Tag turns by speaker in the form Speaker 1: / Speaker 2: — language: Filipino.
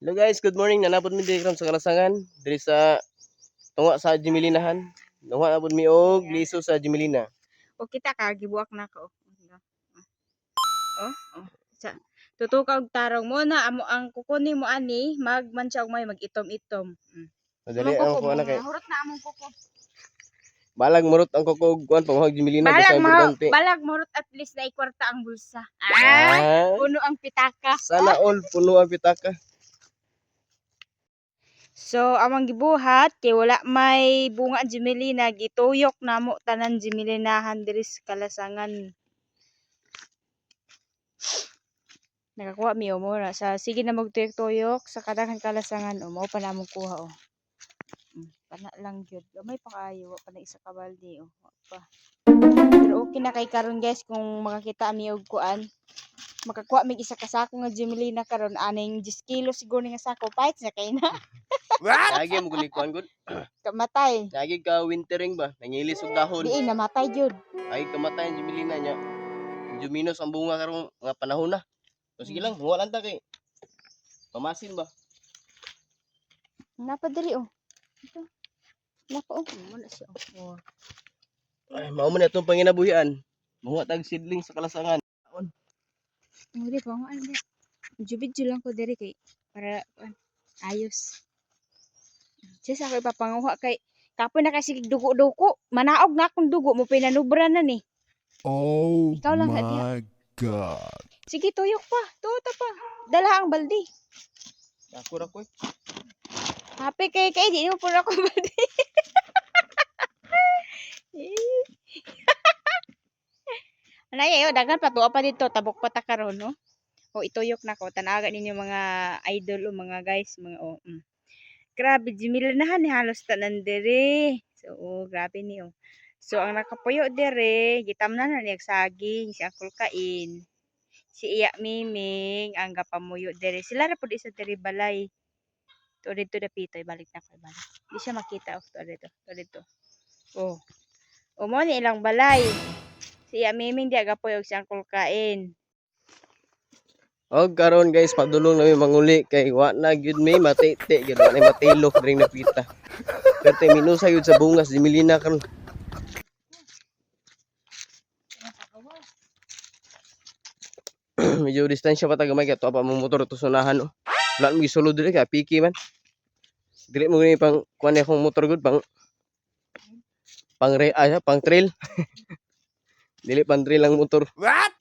Speaker 1: Hello guys, good morning. Nanapod mi diri sa Kalasangan, diri sa tunga sa Jimilinahan. Tunga na pud mi og liso sa Jimilina.
Speaker 2: O kita ka gibuak na ko. Oh. Sa tutukaw og tarong mo na amo ang kukunin mo ani magmantsa og may mag-itom-itom.
Speaker 1: Madali ang kuha na kay
Speaker 2: Hurot na among kuko.
Speaker 1: balag murot ang kukog kuan pamahag Jimilina basta importante.
Speaker 2: Balag morot at least na ikwarta ang bulsa. Puno ang pitaka.
Speaker 1: Sana all puno ang pitaka.
Speaker 2: So, amang gibuhat kay wala may bunga Jimelina, gituyok namo tanan Jimelinahan diri sa Kalasangan. Nakakuha mi mo na sa sige na magtuyok-tuyok sa kadaghan Kalasangan mao pa namong kuha Pana lang gyud. Gamay pa kaayo pa na isa ka balde pa. Pero okay na kay karon guys kung makakita mi og kuan. Makakuha mig isa ka sako nga Jimelina karon aning 10 kilo siguro nga sako pait na kay na.
Speaker 1: Lagi mo guni kuan gud.
Speaker 2: Kamatay.
Speaker 1: Lagi ka wintering ba? Nangilis og dahon.
Speaker 2: Di namatay jud.
Speaker 1: Ay kamatay ang Jimilina nya. Juminos ang bunga karon nga panahon na. So sige lang, huwa lang ta kay pamasin ba?
Speaker 2: Napa diri Ito. Napa wala siya
Speaker 1: Ay, mao man itong panginabuhian. Mga tag seedling sa Kalasangan.
Speaker 2: Hindi pa nga ano. Video lang ko diri kay para ayos. Siya sa ko ipapanguha kay kapoy na kasi dugo-dugo. Manaog na akong dugo mo pinanubra na ni.
Speaker 3: Oh
Speaker 2: Ikaw lang
Speaker 3: my God.
Speaker 2: Sige tuyok pa. Tuta pa. Dala ang baldi.
Speaker 1: Ako ra ko.
Speaker 2: Happy kay di mo pura ko baldi. Anay ayo dagan pa tuwa pa dito tabok pa ta karon no. O ituyok na ko tanaga ninyo mga idol o mga guys mga Grabe Jimilinahan ni halos tanan diri. So grabe ni So ang nakapuyo diri gitamnan na niyag saging si Uncle Kain. Si Iya Miming ang gapamuyo diri. Sila ra pud isa diri balay. To dito dapitoy balik na ko balik. Di siya makita to dito. Mo ni ilang balay. Si Iya Miming di agapuyo si Uncle Kain.
Speaker 1: Og karon guys, padulong na mi manguli kay wa na gyud mi matete gyud wa na matilok ring napita. Pero minusa gyud sa bungas Jimilina karon. Medyo distansya pa ta gamay kay to pa mo motor to sunahan no. Wala mo gisulod diri kay piki man. Dili mo ni pang kuan akong motor gud pang pang trail. Dili pang trail ang motor.
Speaker 3: What?